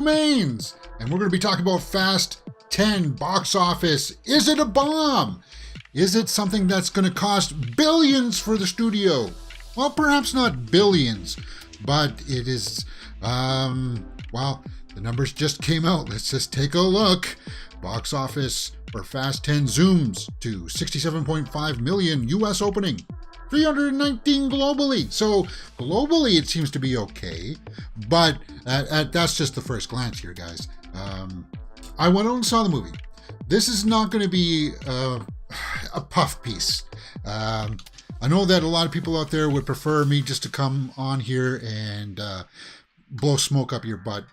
Mains, and we're going to be talking about Fast 10 box office. Is it a bomb? Is it something that's going to cost billions for the studio? Well, perhaps not billions, but it is, well, the numbers just came out. Let's just take a look. Box office for Fast 10 zooms to 67.5 million US opening. 319 globally. So globally, it seems to be okay, but that's just the first glance here, guys. I went out and saw the movie. This is not going to be a puff piece. I know that a lot of people out there would prefer me just to come on here and blow smoke up your butt,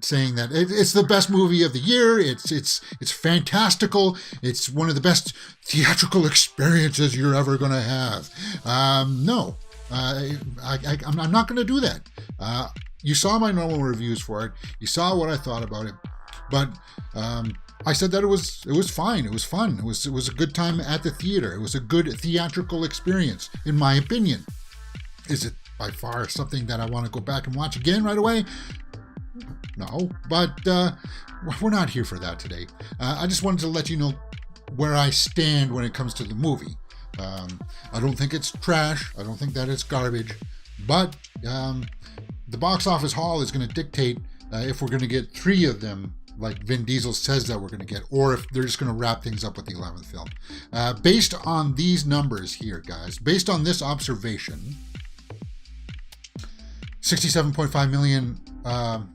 saying that it's the best movie of the year. It's fantastical. It's one of the best theatrical experiences you're ever going to have. No, I'm not going to do that. You saw my normal reviews for it. You saw what I thought about it, but I said that it was fine. It was fun. It was a good time at the theater. It was a good theatrical experience, in my opinion. Is it by far something that I want to go back and watch again right away? No, but we're not here for that today. I just wanted to let you know where I stand when it comes to the movie. I don't think it's trash. I don't think that it's garbage. But the box office haul is going to dictate if we're going to get 3 of them, like Vin Diesel says that we're going to get, or if they're just going to wrap things up with the 11th film. Based on these numbers here, guys, based on this observation, 67.5 million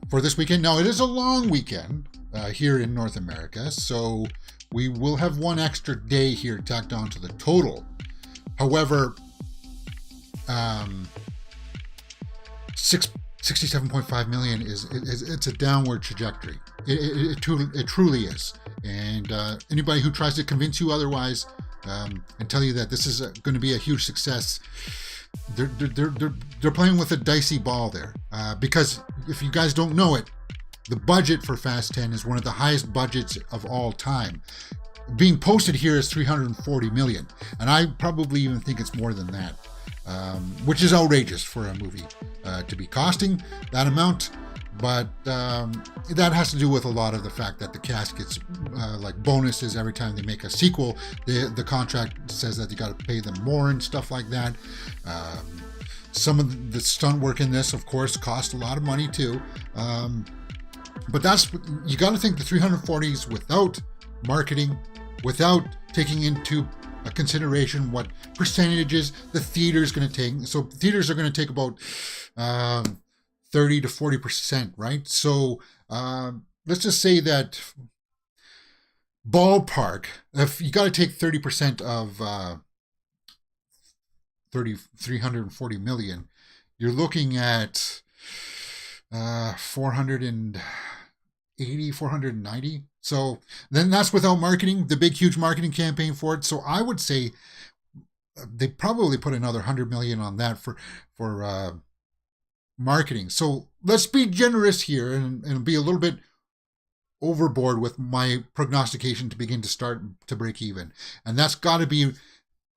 for this weekend. Now, it is a long weekend here in North America, so we will have one extra day here tacked on to the total. However, 67.5 million it's a downward trajectory. It truly is. And anybody who tries to convince you otherwise and tell you that this is going to be a huge success, they're playing with a dicey ball there, because if you guys don't know it, the budget for Fast 10 is one of the highest budgets of all time. Being posted here is 340 million, and I probably even think it's more than that, which is outrageous for a movie to be costing that amount. But that has to do with a lot of the fact that the cast gets like bonuses every time they make a sequel. The contract says that you got to pay them more and stuff like that. Some of the stunt work in this, of course, cost a lot of money too. But that's, you got to think the 340s without marketing, without taking into consideration what percentages the theater is going to take. So theaters are going to take about 30 to 40%, right? So let's just say that ballpark, if you got to take 30% of 340 million, you're looking at 480, 490. So then that's without marketing, the big, huge marketing campaign for it. So I would say they probably put another 100 million on that for marketing. So let's be generous here and be a little bit overboard with my prognostication to begin to start to break even. And that's got to be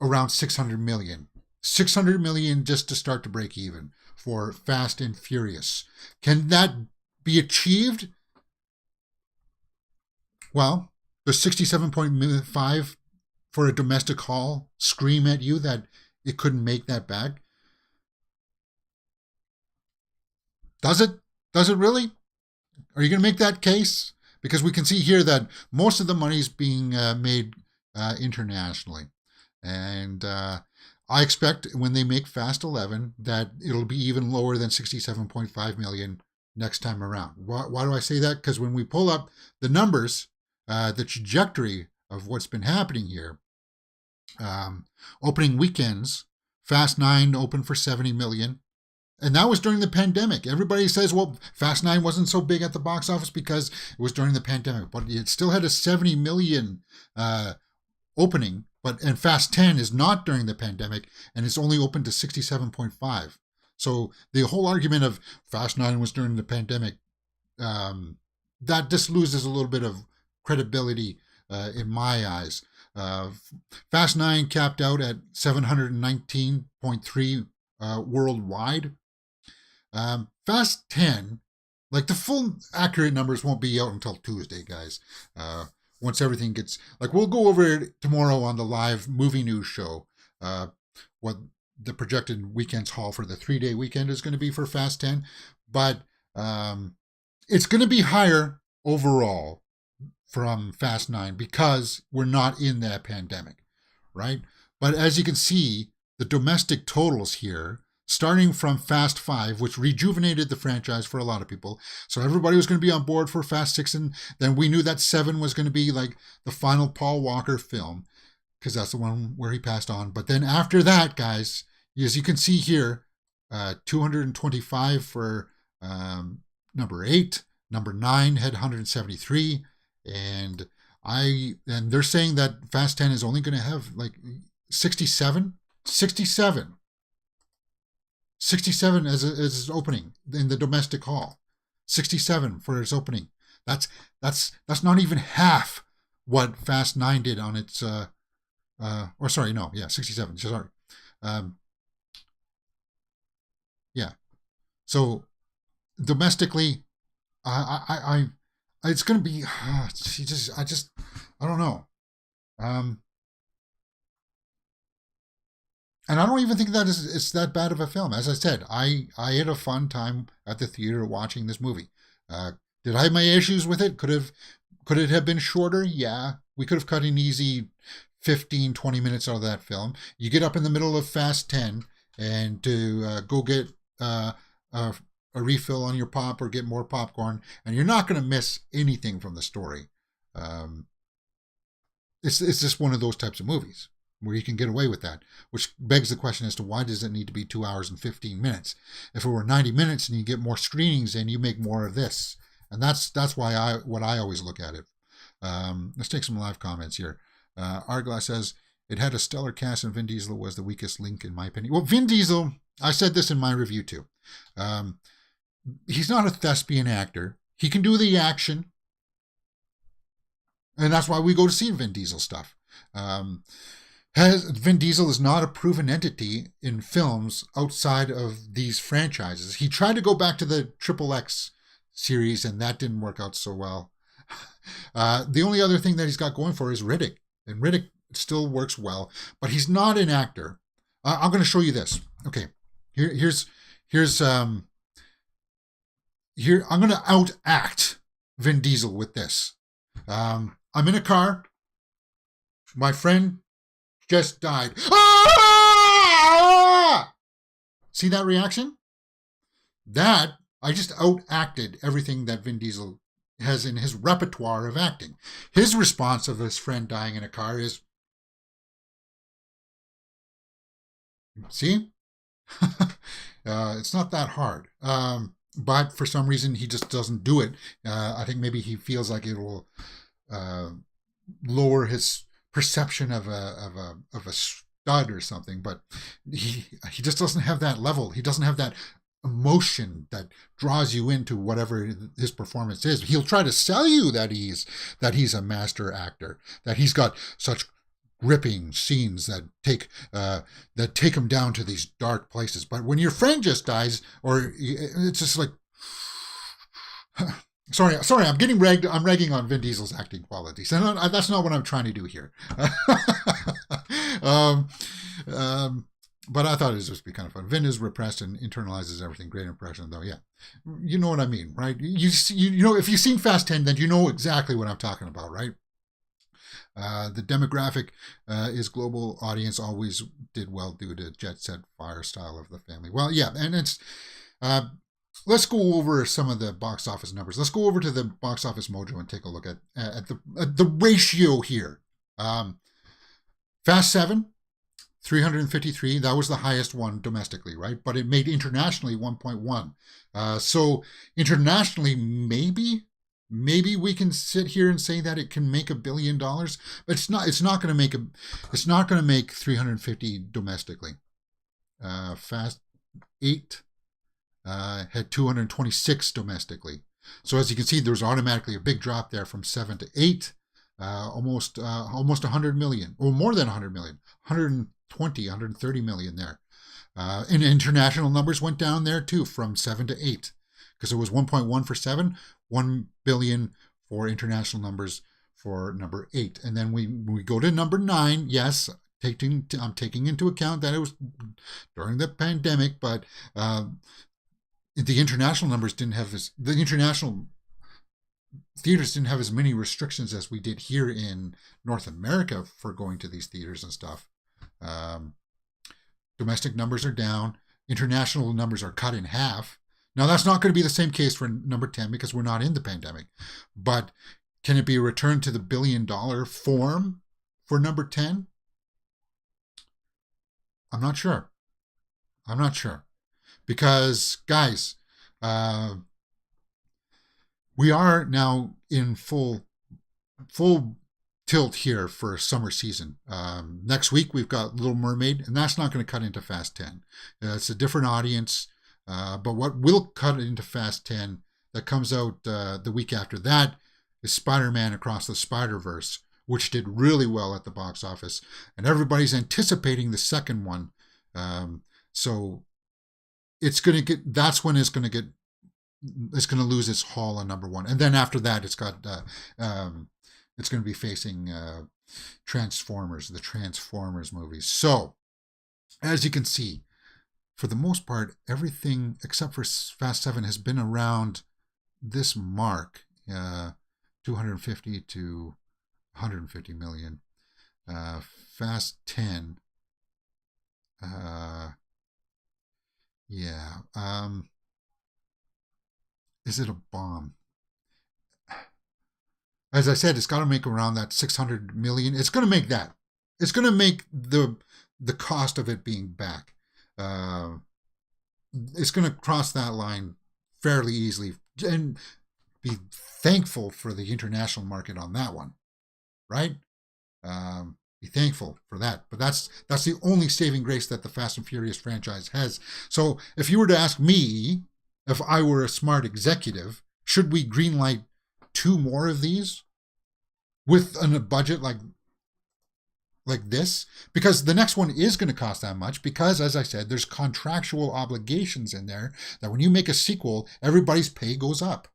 around 600 million. 600 million just to start to break even for Fast and Furious. Can that be achieved? Well, the 67.5 for a domestic haul scream at you that it couldn't make that back. Does it? Does it really? Are you going to make that case? Because we can see here that most of the money is being made internationally. And I expect when they make Fast 11 that it'll be even lower than 67.5 million next time around. Why do I say that? Because when we pull up the numbers, the trajectory of what's been happening here, opening weekends, Fast 9 opened for 70 million. And that was during the pandemic. Everybody says, well, Fast 9 wasn't so big at the box office because it was during the pandemic. But it still had a 70 million opening. And Fast 10 is not during the pandemic, and it's only open to 67.5. So the whole argument of Fast 9 was during the pandemic, that just loses a little bit of credibility in my eyes. Fast 9 capped out at 719.3 worldwide. Fast 10 Like the full accurate numbers won't be out until Tuesday, guys. Once everything gets, like, we'll go over it tomorrow on the live movie news show. What the projected weekend's haul for the 3-day weekend is going to be for Fast 10, but it's going to be higher overall from Fast 9 because we're not in that pandemic, right? But as you can see, the domestic totals here, starting from Fast 5, which rejuvenated the franchise for a lot of people. So everybody was going to be on board for Fast 6, and then we knew that 7 was going to be like the final Paul Walker film, because that's the one where he passed on. But then after that, guys, as you can see here, 225 for number 8. Number 9 had 173. And they're saying that Fast 10 is only going to have like 67 as its opening in the domestic haul. 67 for its opening. That's not even half what Fast 9 did on its 67. Sorry. So domestically, it's going to be, I don't know. And I don't even think that it's that bad of a film. As I said, I had a fun time at the theater watching this movie. Did I have my issues with it? Could it have been shorter? Yeah. We could have cut an easy 15, 20 minutes out of that film. You get up in the middle of Fast 10 and to go get a refill on your pop or get more popcorn, and you're not going to miss anything from the story. It's just one of those types of movies where you can get away with that, which begs the question as to why does it need to be 2 hours and 15 minutes? If it were 90 minutes and you get more screenings, then you make more of this. And that's why I always look at it. Let's take some live comments here. Arglass says, it had a stellar cast and Vin Diesel was the weakest link in my opinion. Well, Vin Diesel, I said this in my review too. He's not a thespian actor. He can do the action. And that's why we go to see Vin Diesel stuff. Vin Diesel is not a proven entity in films outside of these franchises. He tried to go back to the XXX series, and that didn't work out so well. The only other thing that he's got going for is Riddick, and Riddick still works well, but he's not an actor. I'm going to show you this. Okay, here I'm going to outact Vin Diesel with this. I'm in a car. My friend just died. Ah! See that reaction? That, I just outacted everything that Vin Diesel has in his repertoire of acting. His response of his friend dying in a car is, see? It's not that hard. But for some reason, he just doesn't do it. I think maybe he feels like it will lower his perception of a stud or something, but he just doesn't have that level. He doesn't have that emotion that draws you into whatever his performance is. He'll try to sell you that he's a master actor, that he's got such gripping scenes that take him down to these dark places. But when your friend just dies, or it's just like, sorry, I'm getting ragged. I'm ragging on Vin Diesel's acting qualities, and that's not what I'm trying to do here. But I thought it was just be kind of fun. Vin is repressed and internalizes everything. Great impression, though. Yeah, you know what I mean, right? You know, if you've seen Fast 10, then you know exactly what I'm talking about, right? The demographic is global audience. Always did well due to jet set fire style of the family. Well, yeah, and it's. Let's go over some of the box office numbers. Let's go over to the box office mojo and take a look at the ratio here. Fast 7, 353. That was the highest one domestically, right? But it made internationally 1.1. So internationally, maybe we can sit here and say that it can make $1 billion, but it's not going to make 350 domestically. Fast 8 had 226 domestically. So as you can see, there's automatically a big drop there from 7 to 8, almost 100 million, or more than 100 million, 130 million there. And international numbers went down there too, from 7 to 8. because it was 1.1 for 7, 1 billion for international numbers for number 8. And then we go to number 9. Yes, I'm taking into account that it was during the pandemic, but the international numbers didn't have the international theaters didn't have as many restrictions as we did here in North America for going to these theaters and stuff. Domestic numbers are down. International numbers are cut in half. Now, that's not going to be the same case for number 10 because we're not in the pandemic. But can it be a return to the billion-dollar form for number 10? I'm not sure. Because, guys, we are now in full tilt here for summer season. Next week we've got Little Mermaid, and that's not going to cut into Fast 10. It's a different audience, but what will cut into Fast 10 that comes out the week after that is Spider-Man Across the Spider-Verse, which did really well at the box office, and everybody's anticipating the second one. So it's going to get. That's when it's going to lose its haul on number 1, and then after that, it's got. It's going to be facing the Transformers movies. So, as you can see, for the most part, everything except for Fast 7 has been around this mark, 250 to 150 million. Fast 10, yeah. Is it a bomb? As I said, it's got to make around that 600 million. It's going to make that. It's going to make the cost of it being back. It's going to cross that line fairly easily, and be thankful for the international market on that one, right? Be thankful for that. But that's the only saving grace that the Fast and Furious franchise has. So if you were to ask me, if I were a smart executive, should we greenlight 2 more of these with a budget like this? Because the next one is going to cost that much, because, as I said, there's contractual obligations in there that when you make a sequel, everybody's pay goes up.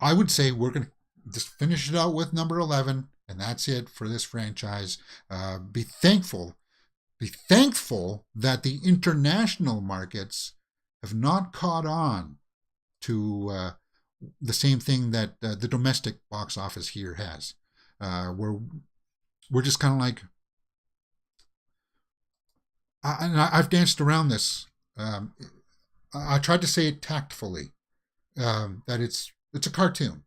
I would say we're going to just finish it out with number 11, and that's it for this franchise. Be thankful that the international markets have not caught on to the same thing that the domestic box office here has. We're just kind of like, I've danced around this. I tried to say it tactfully, that it's a cartoon.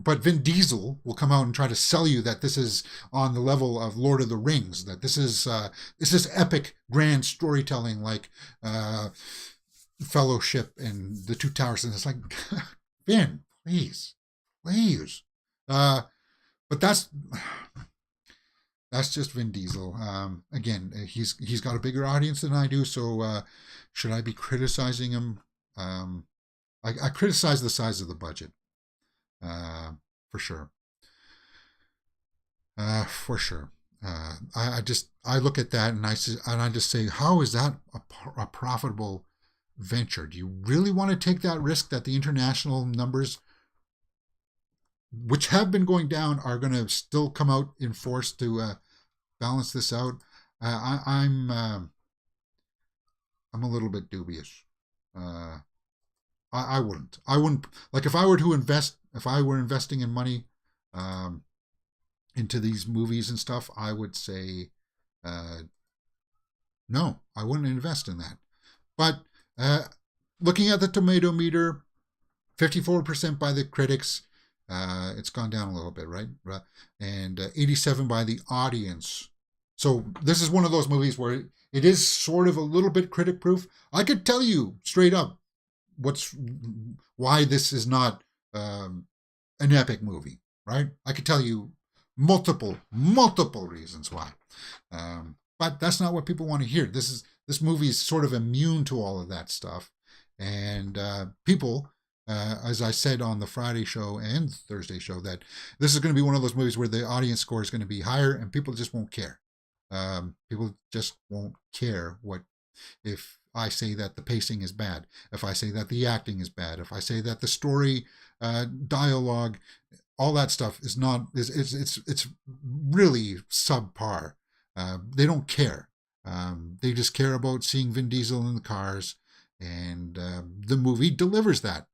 But Vin Diesel will come out and try to sell you that this is on the level of Lord of the Rings, that this is epic, grand storytelling like Fellowship and The Two Towers, and it's like, Vin, please. But that's just Vin Diesel. Again, he's got a bigger audience than I do, so should I be criticizing him? I criticize the size of the budget, for sure. I look at that and I just say, how is that a profitable venture? Do you really want to take that risk that the international numbers, which have been going down, are going to still come out in force to balance this out? I'm a little bit dubious. I wouldn't. Like, if I were investing in money into these movies and stuff, I would say no, I wouldn't invest in that. But looking at the tomato meter, 54% by the critics. It's gone down a little bit, right? And 87 by the audience. So this is one of those movies where it is sort of a little bit critic-proof. I could tell you straight up why this is not an epic movie, right? I could tell you multiple reasons why. But that's not what people want to hear. This movie is sort of immune to all of that stuff. And people, as I said on the Friday show and Thursday show, that this is going to be one of those movies where the audience score is going to be higher and people just won't care. People just won't care what if I say that the pacing is bad, if I say that the acting is bad, if I say that the story, dialogue, all that stuff is not is it's really subpar. They don't care. They just care about seeing Vin Diesel in the cars, and the movie delivers that.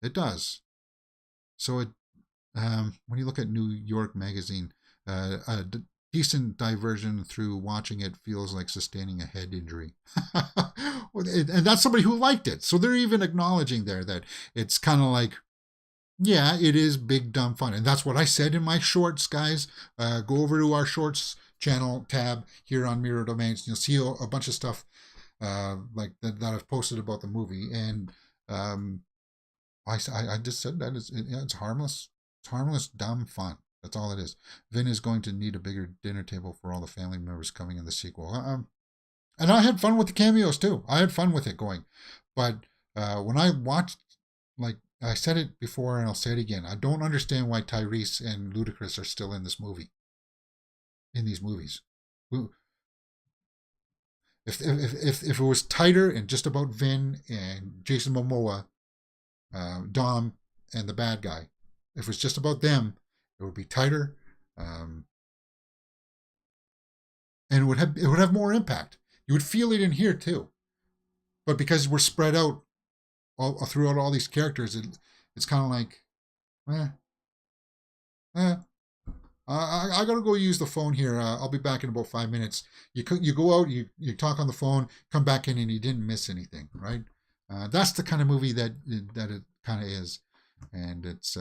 It does. So when you look at New York Magazine, decent diversion through watching it feels like sustaining a head injury. And that's somebody who liked it. So they're even acknowledging there that it's kind of like, yeah, it is big, dumb fun. And that's what I said in my shorts, guys. Go over to our shorts channel tab here on Mirror Domains. You'll see a bunch of stuff like that I've posted about the movie. And I just said that it's harmless. It's harmless, dumb fun. That's all it is. Vin is going to need a bigger dinner table for all the family members coming in the sequel. And I had fun with the cameos too. I had fun with it going. But when I watched, like I said it before and I'll say it again, I don't understand why Tyrese and Ludacris are still in this movie. In these movies. If it was tighter and just about Vin and Jason Momoa, Dom and the bad guy, if it was just about them, it would be tighter, and it would have more impact. You would feel it in here too, but because we're spread out throughout all these characters, it's kind of like, I gotta go use the phone here. I'll be back in about 5 minutes. You go out, you talk on the phone, come back in, and you didn't miss anything, right? That's the kind of movie that it kind of is, and it's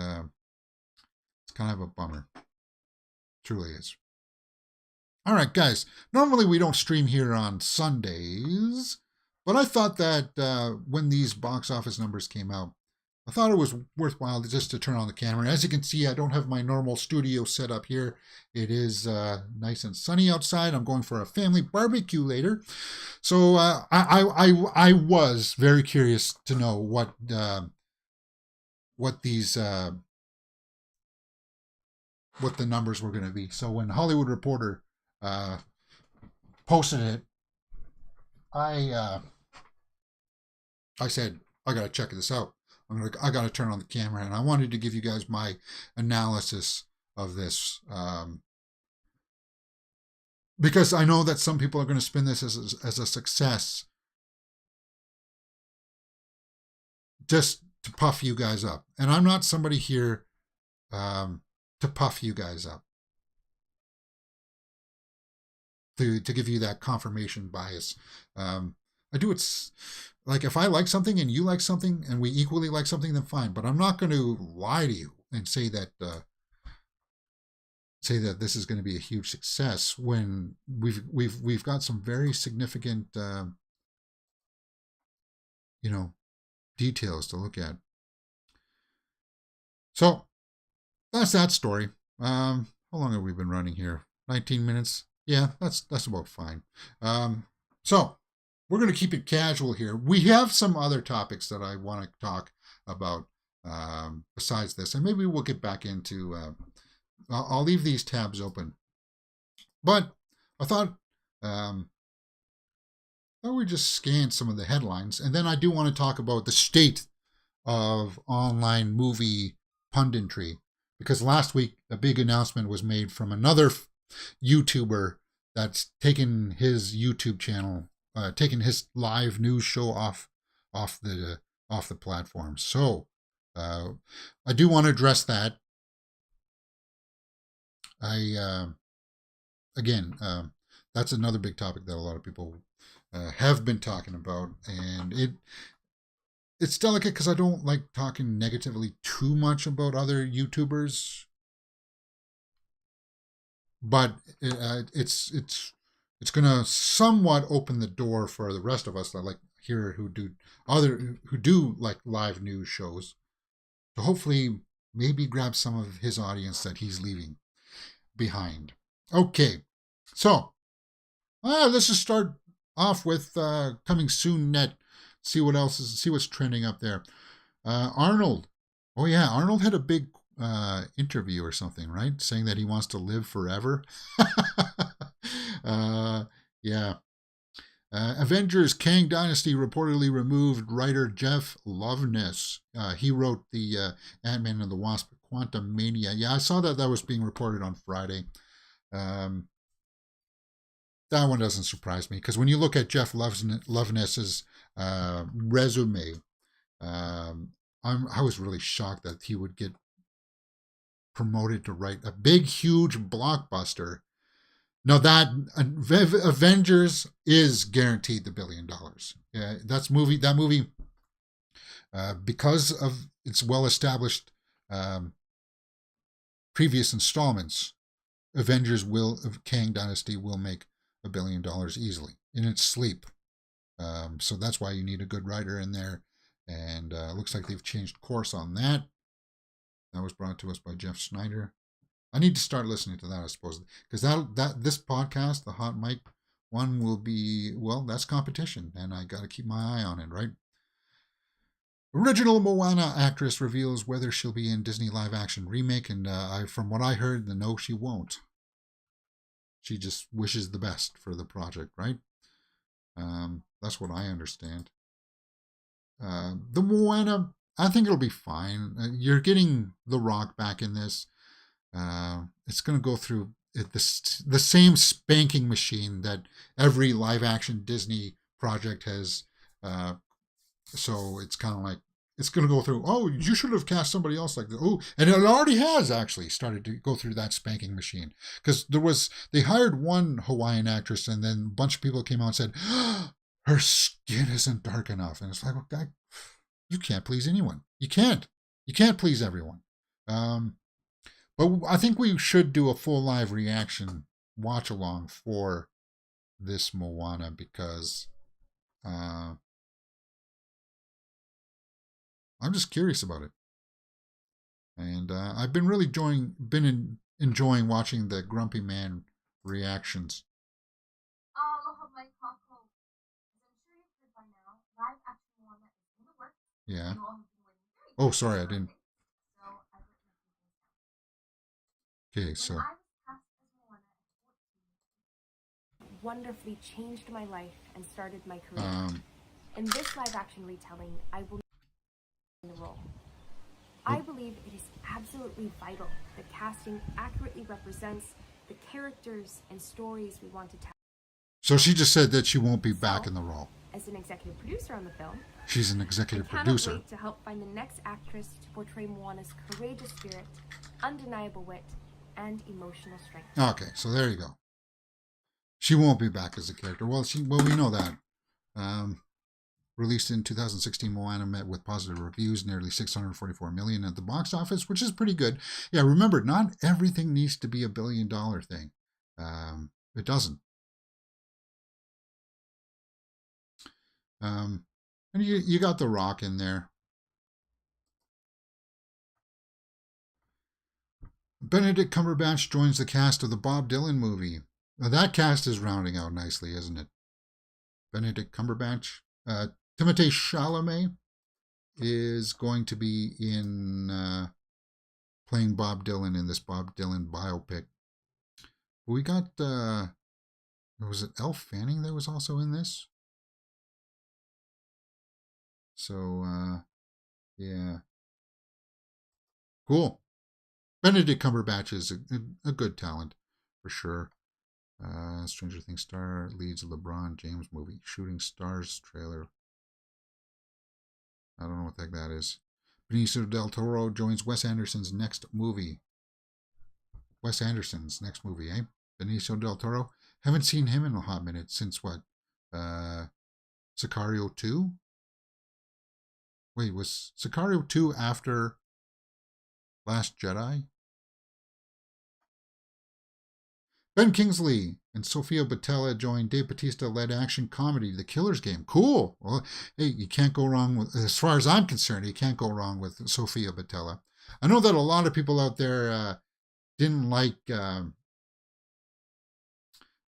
kind of a bummer. Truly is. All right, guys. Normally we don't stream here on Sundays, but I thought that when these box office numbers came out, I thought it was worthwhile just to turn on the camera. As you can see, I don't have my normal studio set up here. It is nice and sunny outside. I'm going for a family barbecue later. So I was very curious to know what these what the numbers were going to be. So when Hollywood Reporter posted it, I said, I got to check this out. I got to turn on the camera, and I wanted to give you guys my analysis of this, because I know that some people are going to spin this as a success, just to puff you guys up. And I'm not somebody here to puff you guys up, to give you that confirmation bias. I do it like if I like something and you like something and we equally like something, then fine. But I'm not going to lie to you and say that this is going to be a huge success when we've got some very significant details to look at. So that's that story. How long have we been running here? 19 minutes. Yeah, that's about fine. So we're going to keep it casual here. We have some other topics that I want to talk about besides this, and maybe we'll get back into. I'll leave these tabs open, but I thought we just scan some of the headlines, and then I do want to talk about the state of online movie punditry, because last week a big announcement was made from another YouTuber that's taken his YouTube channel, taken his live news show off the platform. So I do want to address that. Again, that's another big topic that a lot of people have been talking about, and it's delicate because I don't like talking negatively too much about other YouTubers, but it's gonna somewhat open the door for the rest of us that like here who do like live news shows to hopefully maybe grab some of his audience that he's leaving behind. Okay, so let's just start off with coming soon net. See what's trending up there. Arnold. Oh yeah, Arnold had a big interview or something, right? Saying that he wants to live forever. uh, yeah. Avengers Kang Dynasty reportedly removed writer Jeff Loveness. He wrote the Ant-Man and the Wasp Quantum Mania. Yeah, I saw that was being reported on Friday. That one doesn't surprise me because when you look at Jeff Loveness's resume, I was really shocked that he would get promoted to write a big, huge blockbuster. Now that Avengers is guaranteed the $1 billion. Yeah, that movie, because of its well-established previous installments, Avengers of Kang Dynasty will make $1 billion easily in its sleep. So that's why you need a good writer in there, and looks like they've changed course on that. That was brought to us by Jeff Snyder. I need to start listening to that, I suppose, because this podcast, the Hot Mic one, will be, well, that's competition, and I got to keep my eye on it, right? Original Moana actress reveals whether she'll be in Disney live-action remake, and from what I heard, no, she won't. She just wishes the best for the project, right? That's what I understand. The Moana, I think it'll be fine. You're getting The Rock back in this. It's going to go through the same spanking machine that every live-action Disney project has. So it's kind of like, it's going to go through, oh, you should have cast somebody else like that. Oh, and it already has actually started to go through that spanking machine. Because they hired one Hawaiian actress, and then a bunch of people came out and said, oh, her skin isn't dark enough. And it's like, okay, you can't please anyone. You can't please everyone. But I think we should do a full live reaction watch along for this Moana, because I'm just curious about it. And I've been really enjoying watching the Grumpy Man reactions. Yeah. Oh, sorry, I didn't. Okay, so. Wonderfully changed my life and started my career. In this live-action retelling, I will in the role. I believe it is absolutely vital that casting accurately represents the characters and stories we want to tell. So she just said that she won't be back in the role. As an executive producer on the film, she's an executive producer. I cannot wait to help find the next actress to portray Moana's courageous spirit, undeniable wit, and emotional strength. Okay, so there you go. She won't be back as a character. Well, we know that. Released in 2016, Moana met with positive reviews, nearly $644 million at the box office, which is pretty good. Yeah, remember, not everything needs to be $1 billion thing. It doesn't. And you got The Rock in there. Benedict Cumberbatch joins the cast of the Bob Dylan movie. Now, that cast is rounding out nicely, isn't it? Benedict Cumberbatch. Timothée Chalamet is going to be in playing Bob Dylan in this Bob Dylan biopic. We got, was it Elle Fanning that was also in this? So, yeah. Cool. Benedict Cumberbatch is a good talent, for sure. Stranger Things star leads LeBron James movie. Shooting Stars trailer. I don't know what the heck that is. Benicio del Toro joins Wes Anderson's next movie. Wes Anderson's next movie, eh? Benicio del Toro. Haven't seen him in a hot minute since what? Sicario 2? Wait, was Sicario 2 after Last Jedi? Ben Kingsley and Sofia Boutella joined Dave Bautista-led action comedy The Killer's Game. Cool. Well, hey, you can't go wrong with, as far as I'm concerned, you can't go wrong with Sofia Boutella. I know that a lot of people out there didn't like the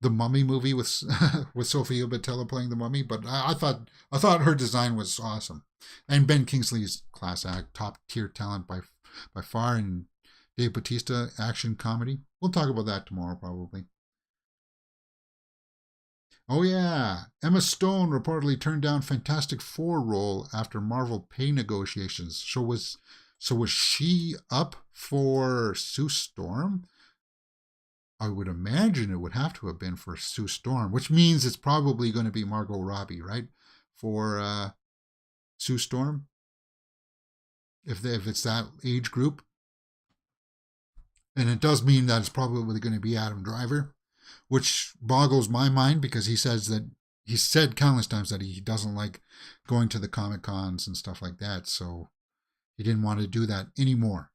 Mummy movie with with Sofia Boutella playing the Mummy, but I thought her design was awesome. And Ben Kingsley's class act, top tier talent by far, and Dave Bautista action comedy. We'll talk about that tomorrow probably. Oh yeah, Emma Stone reportedly turned down Fantastic Four role after Marvel pay negotiations. So was she up for Sue Storm? I would imagine it would have to have been for Sue Storm, which means it's probably going to be Margot Robbie, right? For Sue Storm, if it's that age group, and it does mean that it's probably going to be Adam Driver, which boggles my mind because he said countless times that he doesn't like going to the Comic Cons and stuff like that, so he didn't want to do that anymore.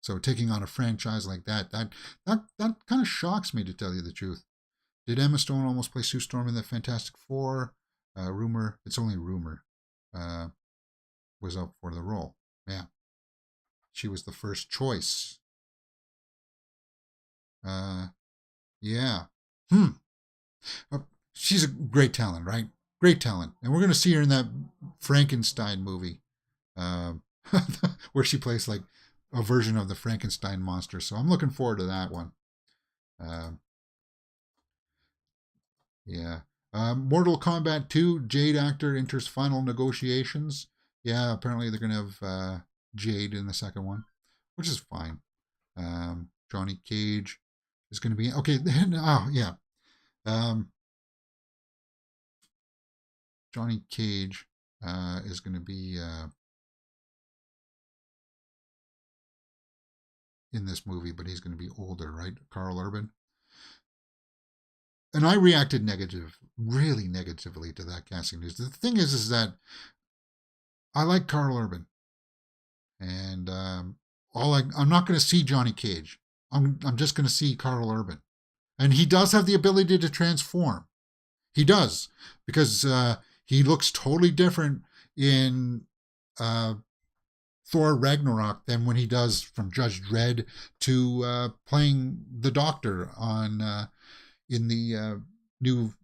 So taking on a franchise like that kind of shocks me, to tell you the truth. Did Emma Stone almost play Sue Storm in the Fantastic Four? Rumor, it's only rumor, was up for the role. Yeah, she was the first choice. Yeah. She's a great talent, right? Great talent, and we're gonna see her in that Frankenstein movie, uh, where she plays like a version of the Frankenstein monster. So I'm looking forward to that one. Uh, yeah. Mortal Kombat 2, Jade actor enters final negotiations. Yeah, apparently they're going to have Jade in the second one, which is fine. Johnny Cage is going to be. Okay, oh, yeah. Johnny Cage is going to be in this movie, but he's going to be older, right? Carl Urban. And I reacted really negatively to that casting news. The thing is that I like Carl Urban, and I'm not going to see Johnny Cage. I'm just going to see Carl Urban, and he does have the ability to transform. He does, because he looks totally different in Thor Ragnarok than when he does from Judge Dredd to playing the Doctor on in the new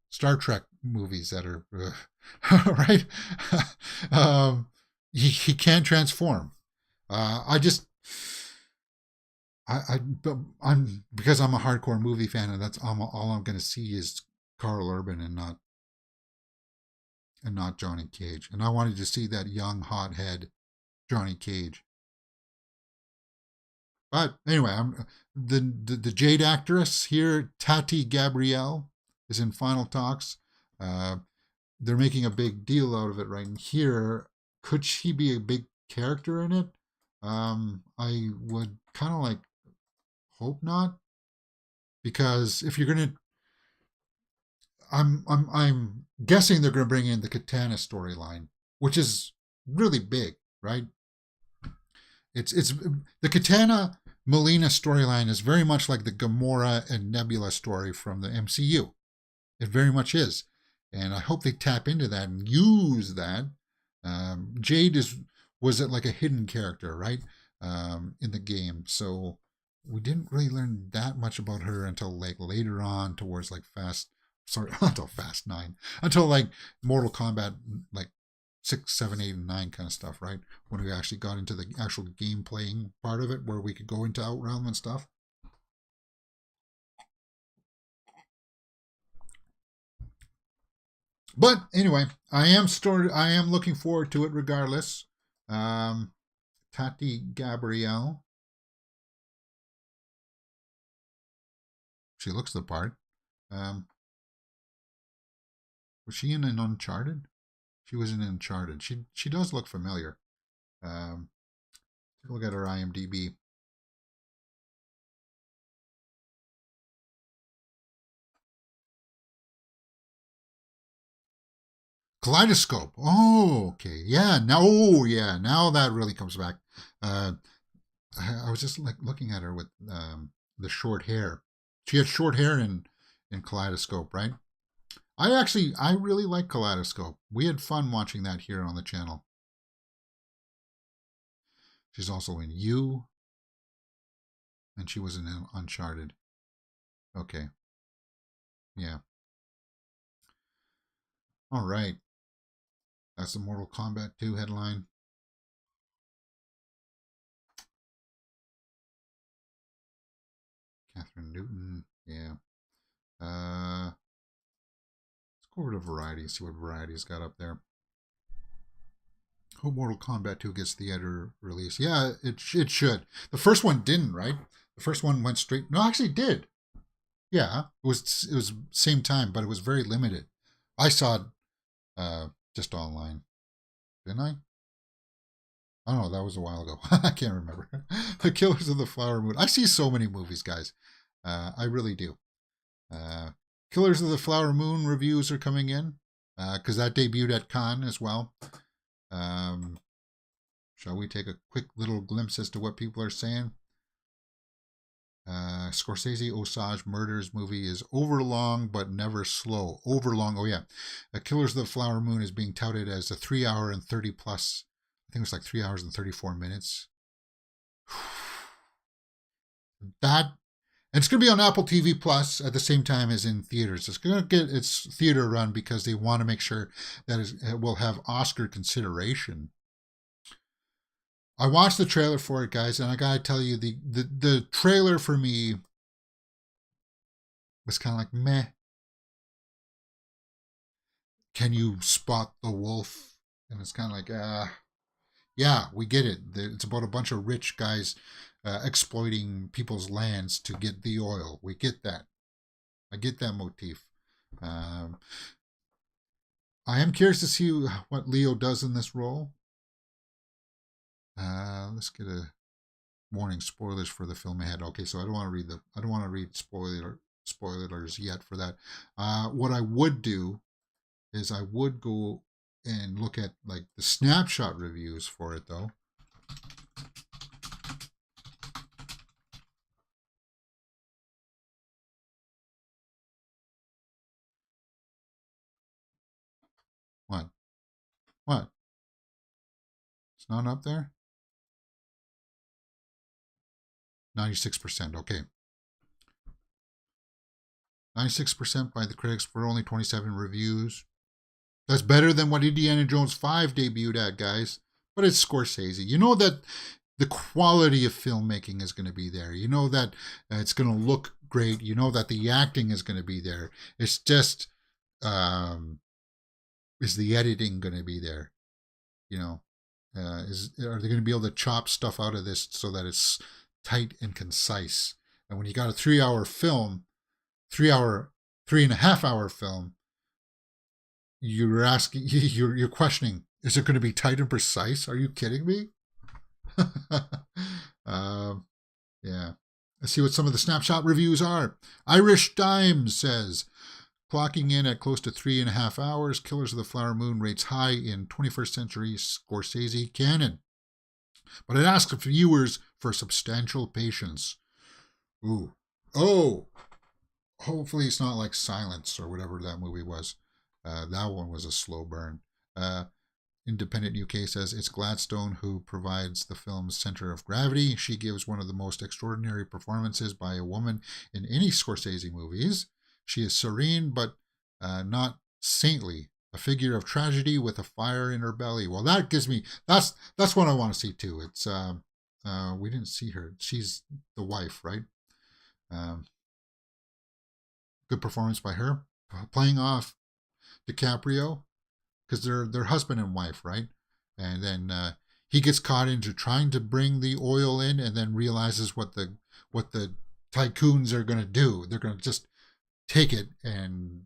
Star Trek movies that are right. He can transform. I just I'm because I'm a hardcore movie fan, and that's all I'm going to see is Carl Urban and not Johnny Cage. And I wanted to see that young hothead Johnny Cage. But anyway, the Jade actress here, Tati Gabrielle, is in final talks. They're making a big deal out of it right here. Could she be a big character in it? I would kind of like hope not, because if you're gonna, I'm guessing they're gonna bring in the Katana storyline, which is really big, right? It's the Katana Melina storyline is very much like the Gamora and Nebula story from the MCU. It very much is, and I hope they tap into that and use that. Jade was it like a hidden character, right, in the game, so we didn't really learn that much about her until like later on, towards like until Fast 9, until like Mortal Kombat, like 6, 7, 8, and 9 kind of stuff, right? When we actually got into the actual game playing part of it, where we could go into Outrealm and stuff. But anyway, I am looking forward to it regardless. Tati Gabrielle, she looks the part. Was she in an Uncharted? She was in Uncharted. She does look familiar. Take a look at her IMDb. Kaleidoscope. Oh, okay. Yeah. Now that really comes back. I was just like looking at her with the short hair. She had short hair in Kaleidoscope, right? I really like Kaleidoscope. We had fun watching that here on the channel. She's also in You, and she was in Uncharted. Okay. Yeah. All right. That's the Mortal Kombat 2 headline. Catherine Newton. Yeah. Let's go over to Variety, see what Variety's got up there. Hope Mortal Kombat 2 gets theater release. Yeah, it should. The first one didn't, right? The first one went straight. No, actually, it did. Yeah, it was same time, but it was very limited. I saw it just online, didn't I? I don't know. That was a while ago. I can't remember. The Killers of the Flower Moon. I see so many movies, guys. I really do. Killers of the Flower Moon reviews are coming in because that debuted at Cannes as well. Shall we take a quick little glimpse as to what people are saying? Scorsese Osage Murders movie is overlong but never slow. Overlong, oh yeah. Killers of the Flower Moon is being touted as a 3 hour and 30 plus. I think it was like 3 hours and 34 minutes. That, and it's going to be on Apple TV Plus at the same time as in theaters. It's going to get its theater run because they want to make sure that it will have Oscar consideration. I watched the trailer for it, guys, and I gotta tell you, the trailer for me was kind of like meh. Can you spot the wolf? And it's kind of like, yeah, we get it. It's about a bunch of rich guys exploiting people's lands to get the oil. We get that. I get that motif. I am curious to see what Leo does in this role. Let's get a warning: spoilers for the film ahead. Okay, so I don't want to read spoilers yet for that. What I would do is I would go and look at like the snapshot reviews for it though. What? What? It's not up there? 96%. Okay. 96% by the critics for only 27 reviews. That's better than what Indiana Jones 5 debuted at, guys. But it's Scorsese. You know that the quality of filmmaking is going to be there. You know that it's going to look great. You know that the acting is going to be there. It's just, is the editing going to be there? You know, are they going to be able to chop stuff out of this so that it's tight and concise? And when you got a 3 hour film, 3.5 hour film, you're asking, you're questioning, is it going to be tight and precise? Are you kidding me? Yeah. Let's see what some of the snapshot reviews are. Irish Dime says, clocking in at close to 3.5 hours, Killers of the Flower Moon rates high in 21st century Scorsese canon. But it asks viewers for substantial patience. Ooh. Oh! Hopefully it's not like Silence or whatever that movie was. That one was a slow burn. Independent UK says it's Gladstone who provides the film's center of gravity. She gives one of the most extraordinary performances by a woman in any Scorsese movies. She is serene but not saintly, a figure of tragedy with a fire in her belly. Well, that gives me, that's what I want to see too. It's we didn't see her. She's the wife, right? Good performance by her, playing off DiCaprio, because they're husband and wife, right? And then he gets caught into trying to bring the oil in, and then realizes what the tycoons are going to do. They're going to just take it and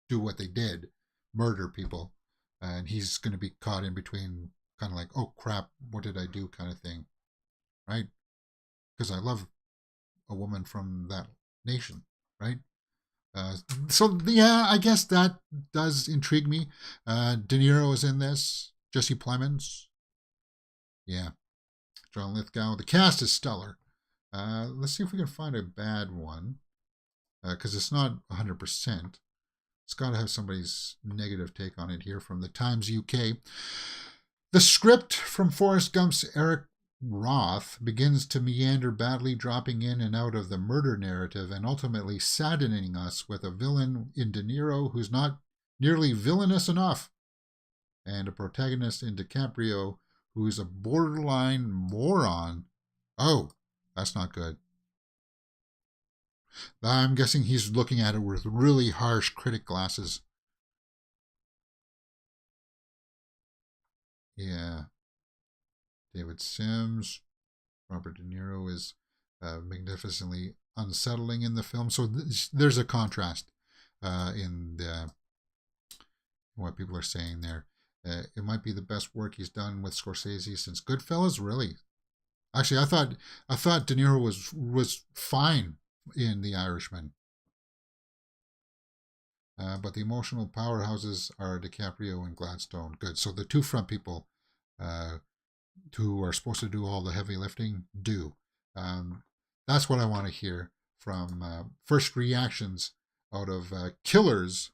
do what they did, murder people, and he's going to be caught in between, kind of like, oh crap, what did I do, kind of thing, right? Because I love a woman from that nation, right? So yeah, I guess that does intrigue me. De Niro is in this. Jesse Plemons. Yeah. John Lithgow. The cast is stellar. Let's see if we can find a bad one. Because it's not 100%. It's got to have somebody's negative take on it here from the Times UK. The script from Forrest Gump's Eric Roth begins to meander badly, dropping in and out of the murder narrative and ultimately saddening us with a villain in De Niro who's not nearly villainous enough, and a protagonist in DiCaprio who's a borderline moron. Oh, that's not good. I'm guessing he's looking at it with really harsh critic glasses. Yeah. David Sims. Robert De Niro is magnificently unsettling in the film. So there's a contrast in what people are saying there. It might be the best work he's done with Scorsese since Goodfellas. Really, actually, I thought De Niro was fine in The Irishman. But the emotional powerhouses are DiCaprio and Gladstone. Good. So the two front people uh, who are supposed to do all the heavy lifting do. That's what I want to hear from first reactions out of Killers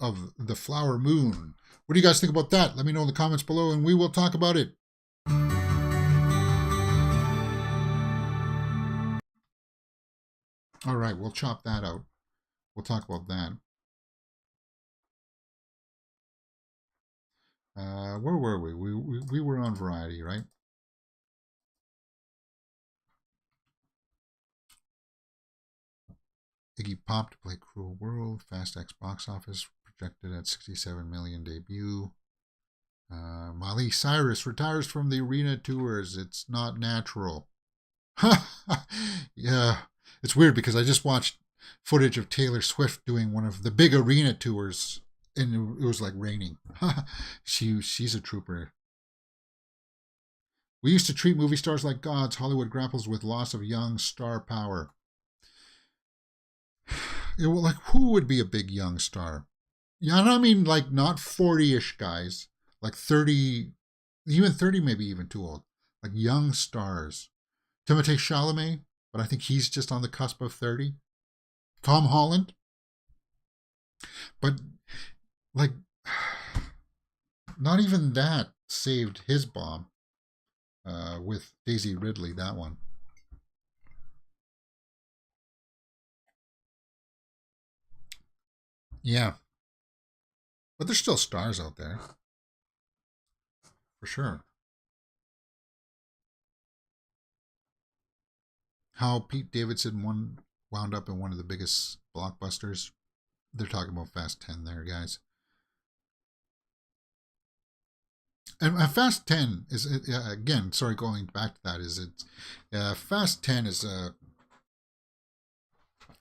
of the Flower Moon. What do you guys think about that? Let me know in the comments below and we will talk about it. All right, we'll chop that out. We'll talk about that. Where were we? We were on Variety, right? Iggy Pop to play Cruel World. Fast X box office projected at 67 million debut. Miley Cyrus retires from the arena tours. It's not natural. Yeah, it's weird because I just watched footage of Taylor Swift doing one of the big arena tours, and it was like raining. She's a trooper. We used to treat movie stars like gods. Hollywood grapples with loss of young star power. Like, who would be a big young star? Yeah, and I mean like not 40-ish guys, like 30, even 30, maybe even too old. Like young stars. Timothée Chalamet, but I think he's just on the cusp of 30. Tom Holland. But like not even that saved his bomb with Daisy Ridley, that one. Yeah. But there's still stars out there. For sure. How Pete Davidson wound up in one of the biggest blockbusters. They're talking about Fast 10 there, guys. And Fast 10 is, again, sorry, going back to that, is it, Fast 10 is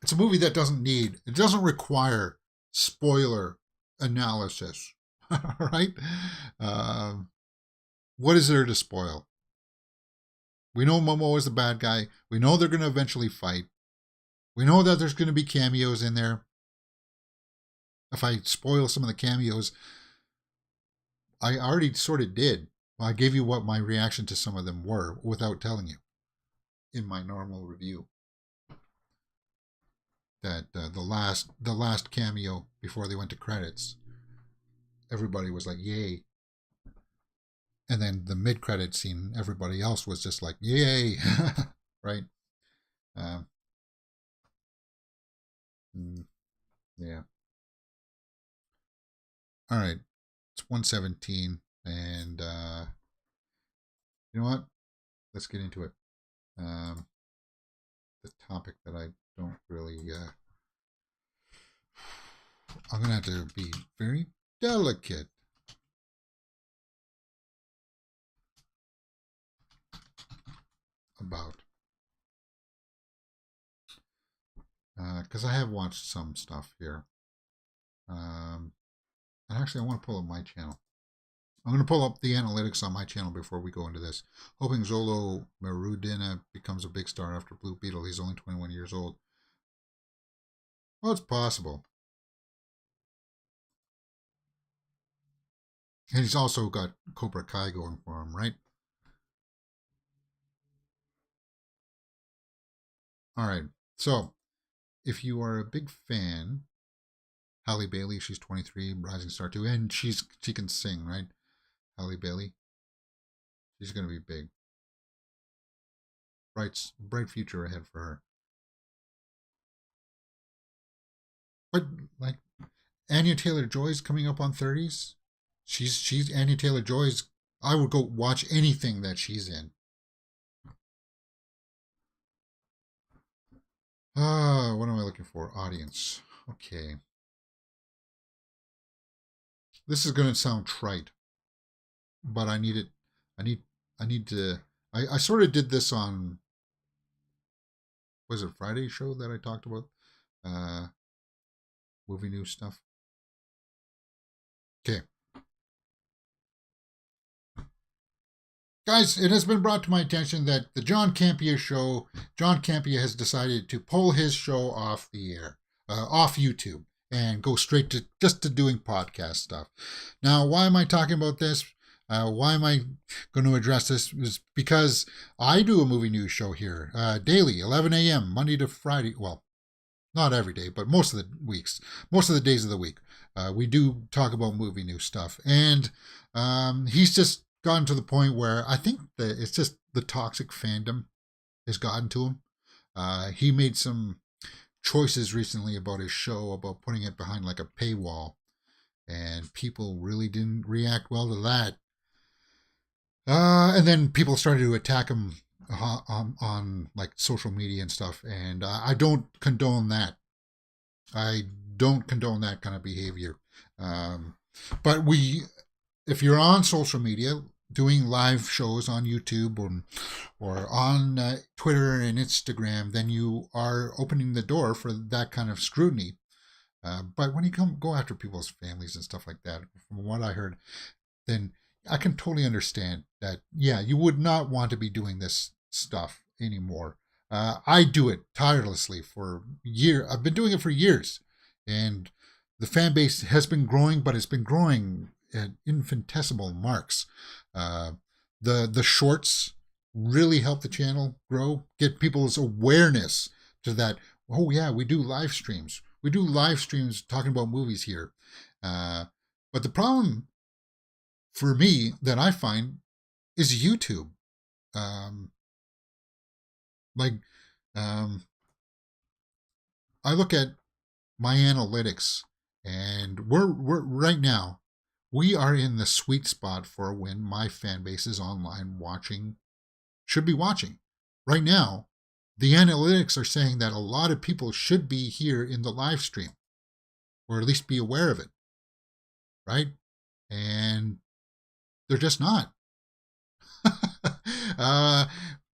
it's a movie that it doesn't require spoiler analysis, right? What is there to spoil? We know Momo is the bad guy. We know they're going to eventually fight. We know that there's going to be cameos in there. If I spoil some of the cameos, I already sort of did. I gave you what my reaction to some of them were without telling you in my normal review. That the last cameo before they went to credits, everybody was like, "Yay!" And then the mid-credit scene, everybody else was just like, "Yay!" Right? Yeah. All right. It's 1:17, and you know what? Let's get into it. The topic that I don't really. I'm gonna have to be very delicate about, because I have watched some stuff here. And actually, I want to pull up my channel. I'm going to pull up the analytics on my channel before we go into this. Hoping Zolo Marudina becomes a big star after Blue Beetle. He's only 21 years old. Well, it's possible. And he's also got Cobra Kai going for him, right? All right. So, if you are a big fan, Halle Bailey, she's 23, rising star too, and she can sing, right? Halle Bailey, she's going to be big. Bright future ahead for her. But like Anya Taylor-Joy's coming up on 30s. She's Anya Taylor-Joy's. I would go watch anything that she's in. What am I looking for? Audience. Okay. This is going to sound trite, but I need it. I need. I need to. I sort of did this on. Was it Friday show that I talked about? Uh, movie news stuff. Okay. Guys, it has been brought to my attention that the John Campea show, John Campea has decided to pull his show off the air, off YouTube, and go straight to just to doing podcast stuff. Now, why am I talking about this? Why am I going to address this? Is because I do a movie news show here daily, 11 a.m., Monday to Friday. Well, not every day, but most of the weeks, most of the days of the week, we do talk about movie news stuff. And he's just gotten to the point where I think that it's just the toxic fandom has gotten to him. He made some choices recently about his show, about putting it behind like a paywall, and people really didn't react well to that. And then people started to attack him on like social media and stuff, and I don't condone that. I don't condone that kind of behavior. Um, but if you're on social media, doing live shows on YouTube or on Twitter and Instagram, then you are opening the door for that kind of scrutiny. But when you go after people's families and stuff like that, from what I heard, then I can totally understand that. Yeah, you would not want to be doing this stuff anymore. I do it tirelessly for years. I've been doing it for years, and the fan base has been growing, but it's been growing at infinitesimal marks. Uh, the shorts really help the channel grow, get people's awareness to that. Oh yeah, we do live streams. We do live streams talking about movies here. But the problem for me that I find is YouTube. Um, like, um, I look at my analytics, and we're right now we are in the sweet spot for when my fan base is online watching, should be watching. Right now, the analytics are saying that a lot of people should be here in the live stream, or at least be aware of it, right? And they're just not. uh,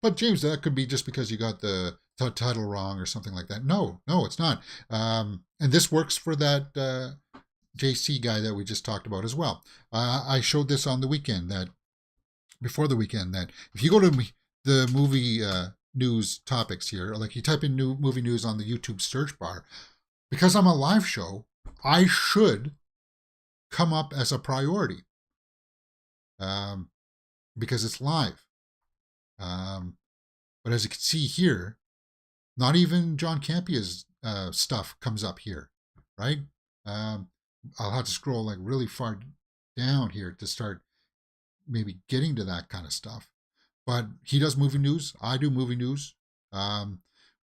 but James, that could be just because you got the title wrong or something like that. No, it's not. And this works for that JC guy that we just talked about as well. I showed this on the weekend that before the weekend that if you go to the movie news topics here, like you type in new movie news on the YouTube search bar, because I'm a live show, I should come up as a priority because it's live. But as you can see here, not even John Campea's stuff comes up here, right? I'll have to scroll like really far down here to start maybe getting to that kind of stuff. But he does movie news. I do movie news.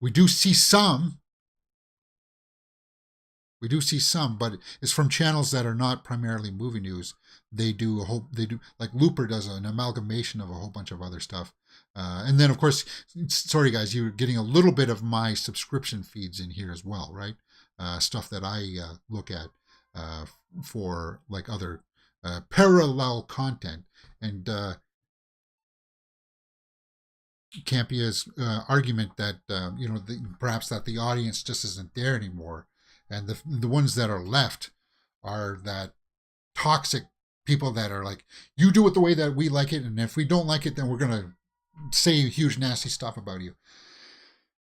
We do see some. We do see some, but it's from channels that are not primarily movie news. They do like Looper does an amalgamation of a whole bunch of other stuff. And then of course, sorry guys, you're getting a little bit of my subscription feeds in here as well, right? Stuff that I look at for like other parallel content. And Campia's argument that perhaps that the audience just isn't there anymore, and the ones that are left are that toxic people that are like, you do it the way that we like it, and if we don't like it, then we're gonna say huge nasty stuff about you.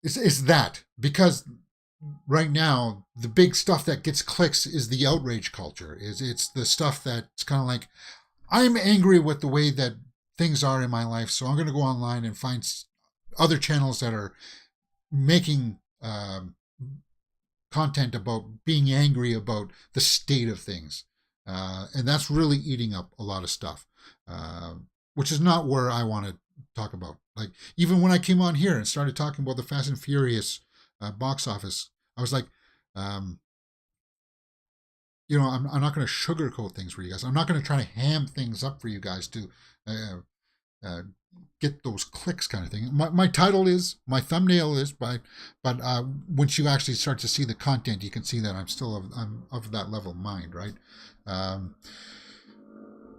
It's that, because right now the big stuff that gets clicks is the outrage culture. It's the stuff that's kind of like, I'm angry with the way that things are in my life, so I'm going to go online and find other channels that are making content about being angry about the state of things. And that's really eating up a lot of stuff, which is not where I want to talk about. Like, even when I came on here and started talking about the Fast and Furious box office, I was like, I'm not going to sugarcoat things for you guys. I'm not going to try to ham things up for you guys to get those clicks kind of thing. My thumbnail is, but once you actually start to see the content, you can see that I'm of that level of mind, right?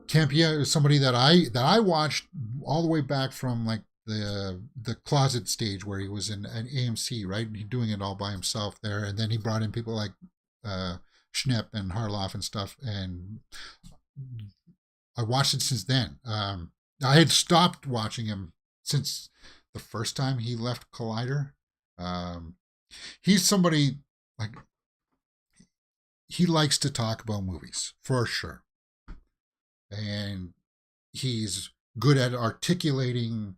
Campia is somebody that I watched all the way back from like the closet stage where he was in an AMC, right? He doing it all by himself there, and then he brought in people like Schnepp and Harloff and stuff, and I watched it since then. I had stopped watching him since the first time he left Collider. He's somebody like he likes to talk about movies for sure, and he's good at articulating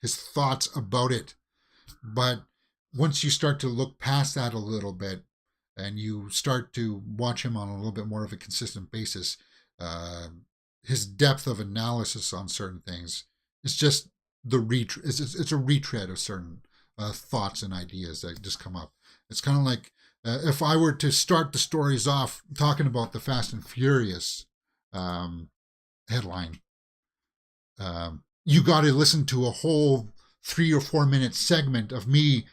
his thoughts about it. But once you start to look past that a little bit, and you start to watch him on a little bit more of a consistent basis, his depth of analysis on certain things is just it's a retread of certain thoughts and ideas that just come up. It's kind of like if I were to start the stories off talking about the Fast and Furious headline, you got to listen to a whole 3 or 4 minute segment of me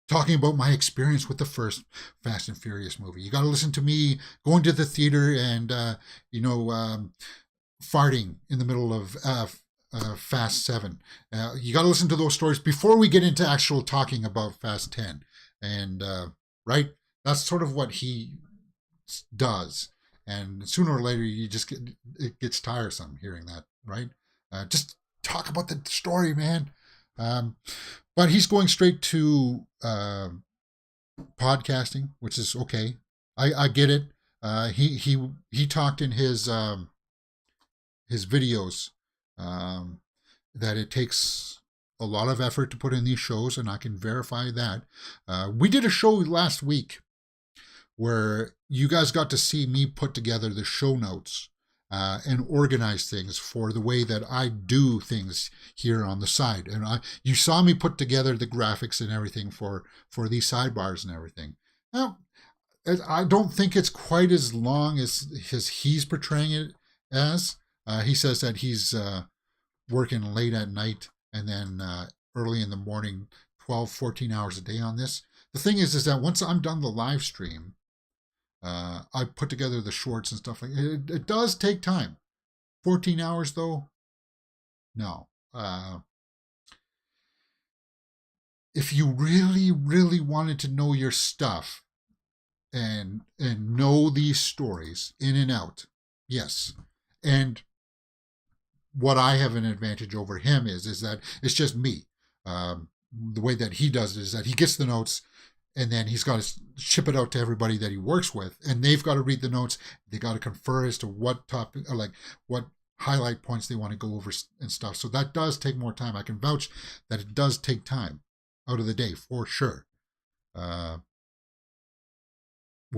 talking about my experience with the first Fast and Furious movie. You got to listen to me going to the theater and farting in the middle of Fast 7. You got to listen to those stories before we get into actual talking about Fast 10. And right, that's sort of what he does. And sooner or later, it gets tiresome hearing that, right? Just talk about the story, man. But he's going straight to podcasting, which is okay. I get it. He talked in his videos that it takes a lot of effort to put in these shows, and I can verify that. We did a show last week where you guys got to see me put together the show notes and organize things for the way that I do things here on the side. And you saw me put together the graphics and everything for these sidebars and everything. Now, I don't think it's quite as long as he's portraying it as. He says that he's working late at night and then early in the morning, 12, 14 hours a day on this. The thing is that once I'm done the live stream, I put together the shorts and stuff like that. It does take time. 14 hours though? No. If you really, really wanted to know your stuff and know these stories in and out, yes. And what I have an advantage over him is that it's just me. The way that he does it is that he gets the notes, and then he's got to ship it out to everybody that he works with, and they've got to read the notes. They got to confer as to what topic, like what highlight points they want to go over and stuff. So that does take more time. I can vouch that it does take time out of the day for sure. Would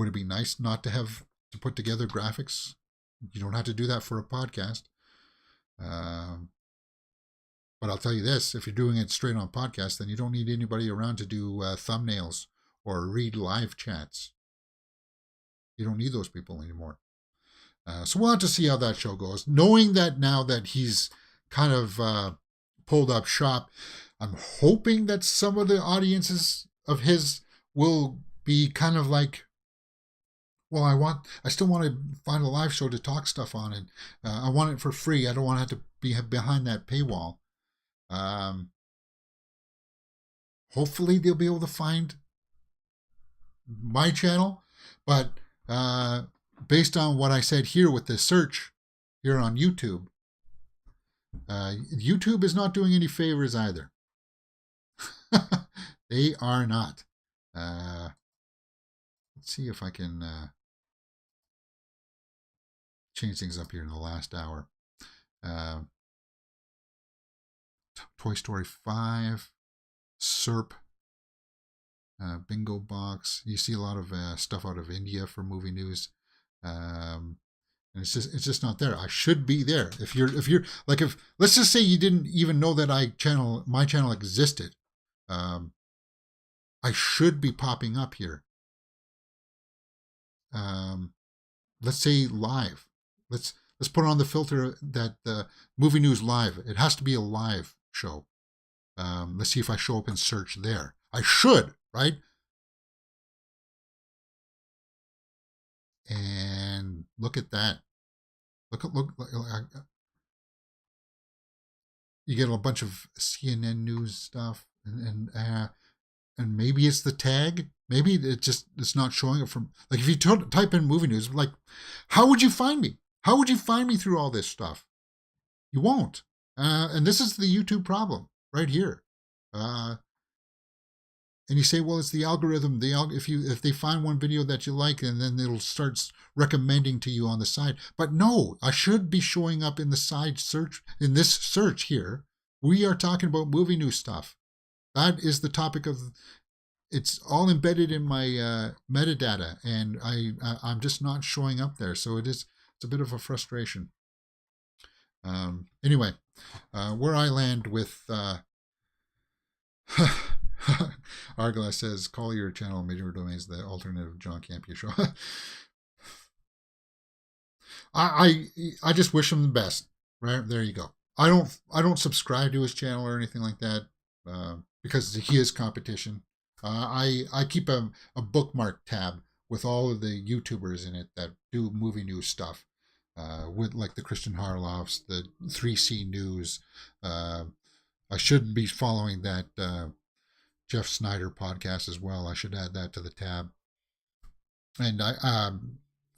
it be nice not to have to put together graphics? You don't have to do that for a podcast. But I'll tell you this, if you're doing it straight on podcast, then you don't need anybody around to do thumbnails or read live chats. You don't need those people anymore. So we'll have to see how that show goes. Knowing that now that he's kind of pulled up shop, I'm hoping that some of the audiences of his will be kind of like, well, I still want to find a live show to talk stuff on, and I want it for free. I don't want to have to be behind that paywall. Hopefully they'll be able to find my channel, but based on what I said here with the search here on YouTube, YouTube is not doing any favors either. They are not. Let's see if I can change things up here in the last hour. Toy Story 5, SERP, Bingo Box. You see a lot of stuff out of India for movie news, and it's just not there. I should be there. If you're like, if let's just say you didn't even know that my channel existed, I should be popping up here. Let's say live. let's put on the filter that movie news live. It has to be a live show. Let's see if I show up in search there. I should, right? And look at that. Look. You get a bunch of CNN news stuff, and maybe it's the tag. Maybe it's not showing it from, like, if you type in movie news, like, how would you find me? How would you find me through all this stuff? You won't. And this is the YouTube problem right here. And you say, well, it's the algorithm. If they find one video that you like, and then it'll start recommending to you on the side. But no, I should be showing up in the side search, in this search here. We are talking about movie news stuff. That is the topic of. It's all embedded in my metadata, and I'm just not showing up there. So it's a bit of a frustration. Anyway, where I land with. Arglass says, call your channel Major Domains the alternative John Campea show. I just wish him the best. Right there you go. I don't subscribe to his channel or anything like that because he is competition. I keep a bookmark tab with all of the YouTubers in it that do movie news stuff, with like the Christian Harloffs, the 3C News. I should be following that Jeff Snyder podcast as well. I should add that to the tab. And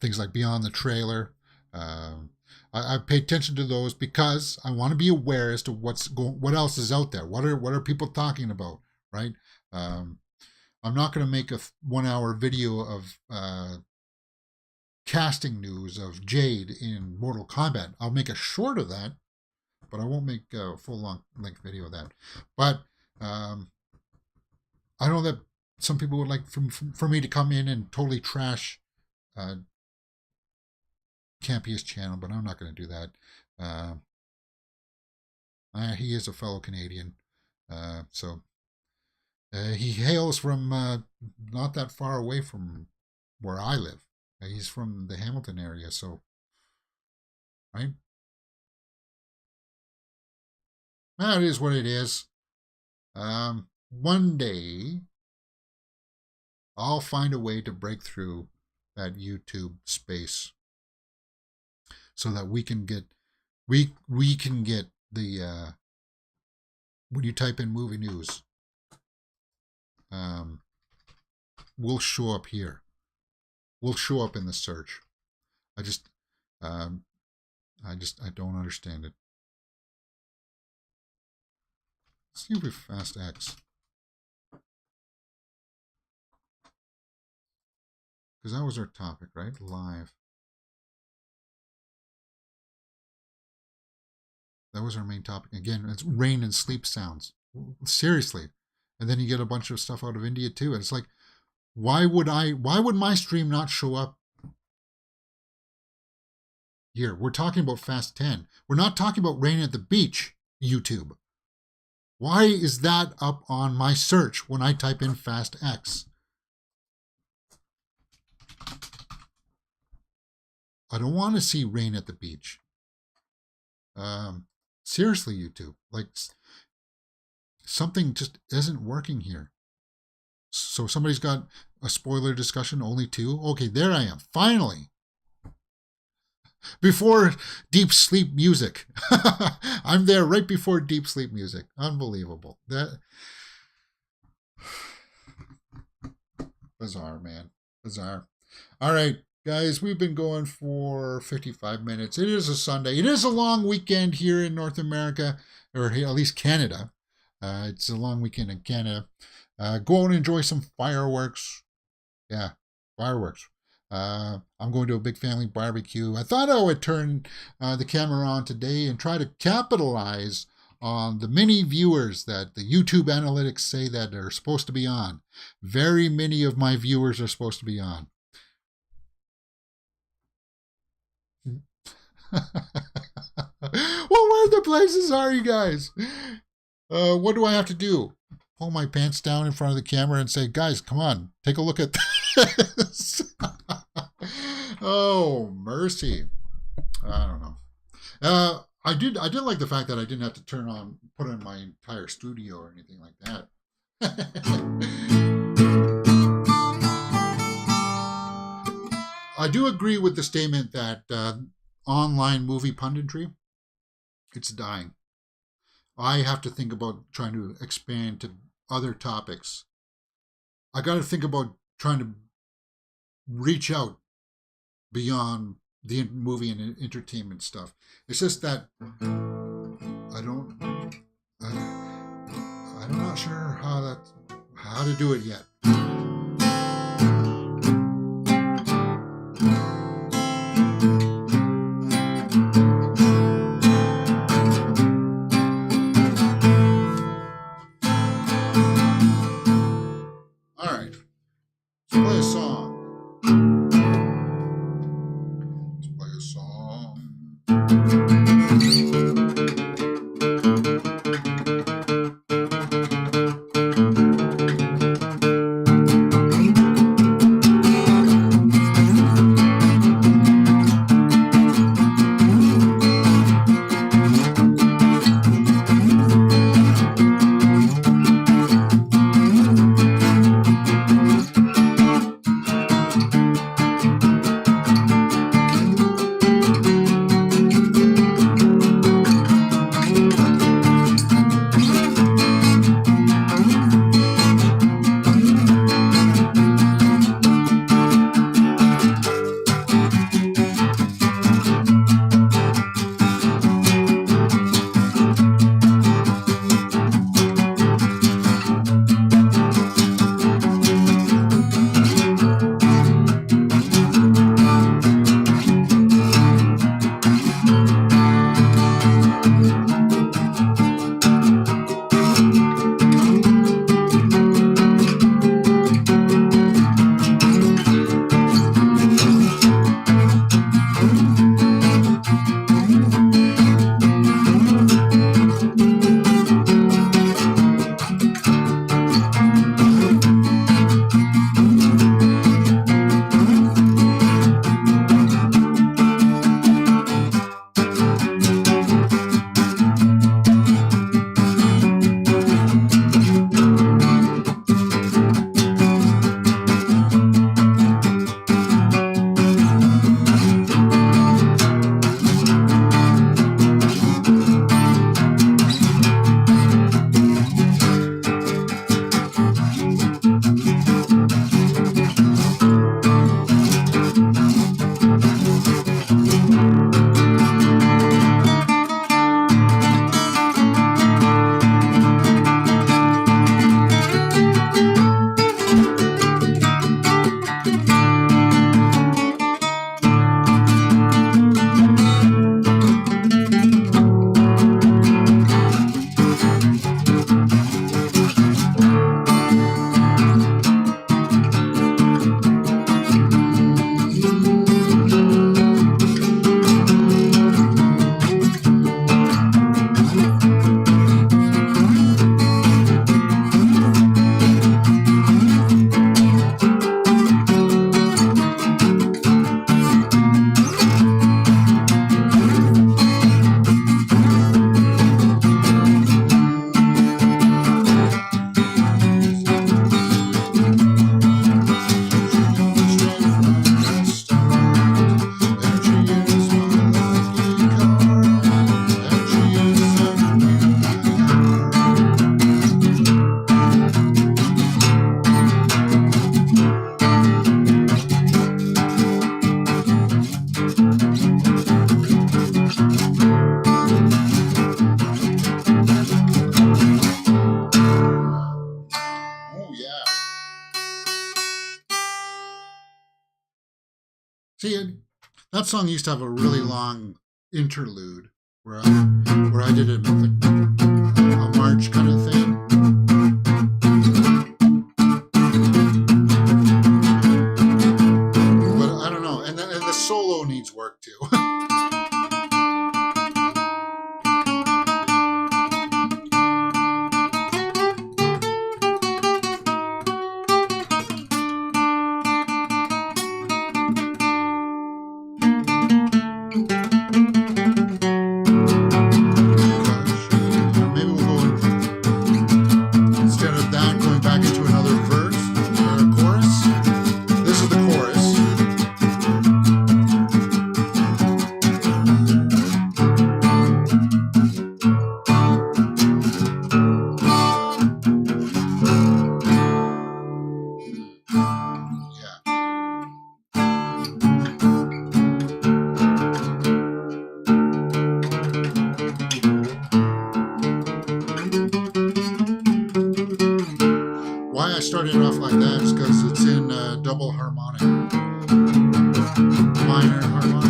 things like Beyond the Trailer. I pay attention to those because I want to be aware as to what else is out there. What are people talking about, right? I'm not going to make a 1 hour video of casting news of Jade in Mortal Kombat. I'll make a short of that, but I won't make a full long length video of that. But I know that some people would like for me to come in and totally trash Campea's channel, but I'm not going to do that. He is a fellow Canadian, so he hails from not that far away from where I live. He's from the Hamilton area, so right. That is what it is. One day, I'll find a way to break through that YouTube space so that we can get the when you type in movie news, we'll show up here. We'll show up in the search. I don't understand it. Let's see if we fast X. Because that was our topic, right? Live. That was our main topic. Again, it's rain and sleep sounds. Seriously. And then you get a bunch of stuff out of India too. And it's like, why would my stream not show up here? We're talking about Fast 10. We're not talking about rain at the beach, YouTube. Why is that up on my search when I type in Fast X? I don't want to see rain at the beach. Seriously, YouTube, like something just isn't working here. So somebody's got a spoiler discussion, only 2. Okay, there I am, finally. Before deep sleep music. I'm there right before deep sleep music. Unbelievable. That bizarre, man. Bizarre. All right, guys, we've been going for 55 minutes. It is a Sunday. It is a long weekend here in North America, or here, at least Canada. It's a long weekend in Canada. Go out and enjoy some fireworks. Yeah, fireworks. I'm going to a big family barbecue. I thought I would turn the camera on today and try to capitalize on the many viewers that the YouTube analytics say that are supposed to be on. Very many of my viewers are supposed to be on. Well, where the places are you guys? What do I have to do? Pull my pants down in front of the camera and say, guys, come on, take a look at this. Oh, mercy. I don't know. I did like the fact that I didn't have to put on my entire studio or anything like that. I do agree with the statement that online movie punditry, it's dying. I have to think about trying to expand to other topics. I got to think about trying to reach out beyond the movie and entertainment stuff. It's just that I don't. I'm not sure how to do it yet. All right, let's play a song. Let's play a song. See, that song used to have a really long interlude where I did a march kind of thing. But I don't know, and the solo needs work too. like that is because it's in double harmonic, minor harmonic.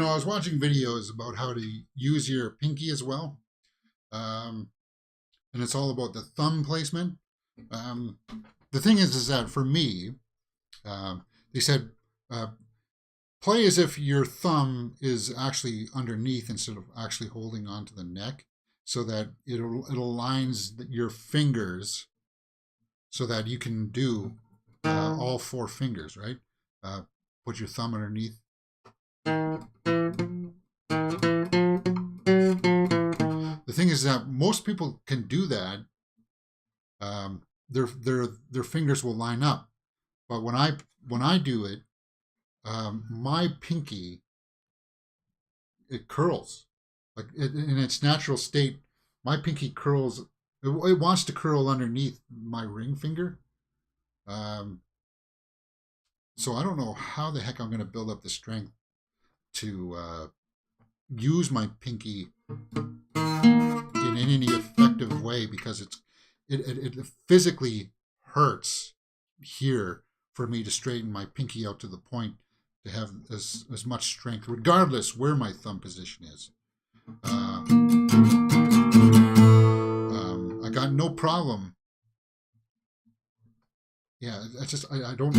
I was watching videos about how to use your pinky as well. And it's all about the thumb placement. The thing is that for me, they said play as if your thumb is actually underneath instead of actually holding onto the neck, so that it aligns your fingers so that you can do all 4 fingers, right? Put your thumb underneath. The thing is that most people can do that. Their fingers will line up, but when I do it, my pinky, it curls, like in its natural state. My pinky curls. It wants to curl underneath my ring finger. So I don't know how the heck I'm going to build up the strength to use my pinky in any effective way, because it physically hurts here for me to straighten my pinky out to the point to have as much strength, regardless where my thumb position is. I got no problem. Yeah, it's just I don't.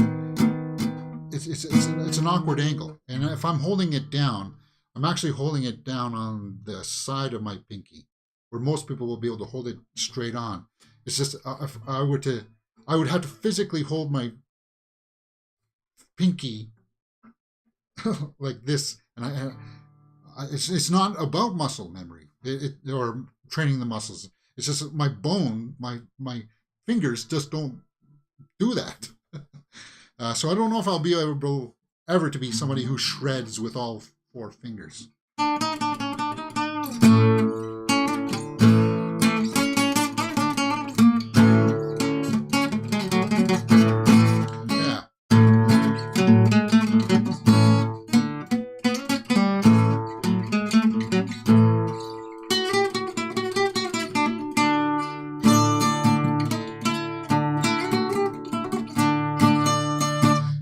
It's an awkward angle, and if I'm holding it down, I'm actually holding it down on the side of my pinky, where most people will be able to hold it straight on. It's just if I would have to physically hold my pinky like this, and it's not about muscle memory or training the muscles. It's just my bone, my fingers just don't do that. So I don't know if I'll be able ever to be somebody who shreds with all 4 fingers.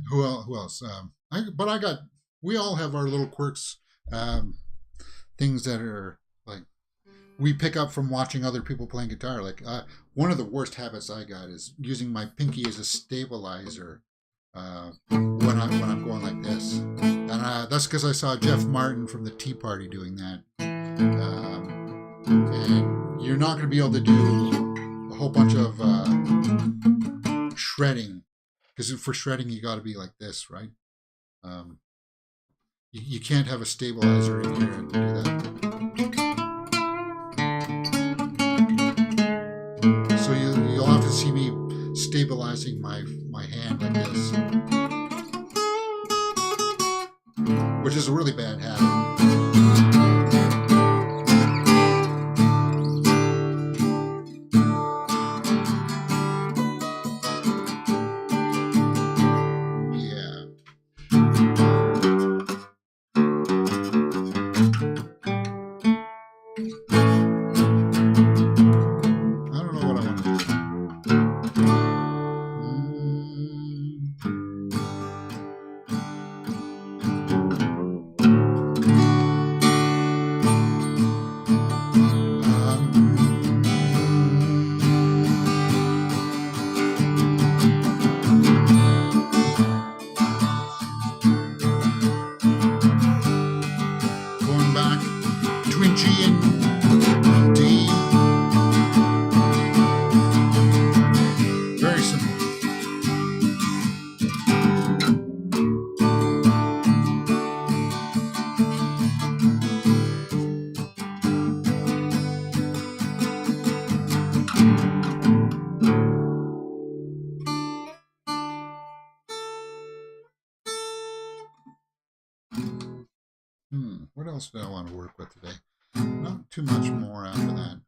Who else? We all have our little quirks, things that are like we pick up from watching other people playing guitar. Like one of the worst habits I got is using my pinky as a stabilizer when I'm going like this, and that's because I saw Jeff Martin from the Tea Party doing that. And you're not going to be able to do a whole bunch of shredding. Because for shredding, you got to be like this, right? You can't have a stabilizer in here and do that. So you'll have to see me stabilizing my hand like this, which is a really bad habit. What else do I want to work with today? Not too much more after that.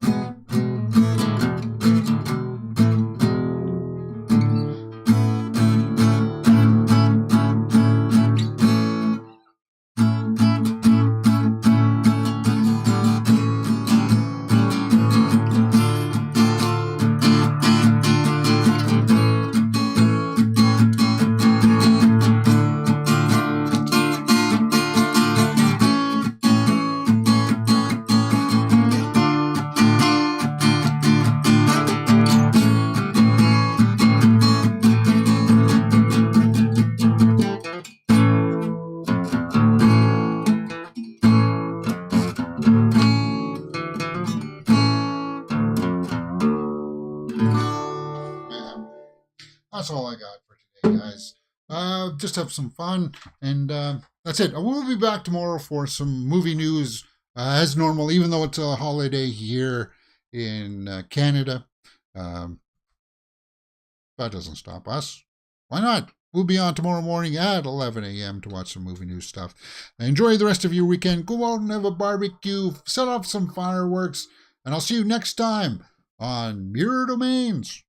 That's all I got for today, guys. Just have some fun, and that's it. I will be back tomorrow for some movie news as normal, even though it's a holiday here in Canada. That doesn't stop us. Why not? We'll be on tomorrow morning at 11 a.m. to watch some movie news stuff. Enjoy the rest of your weekend. Go out and have a barbecue. Set off some fireworks. And I'll see you next time on Mirror Domains.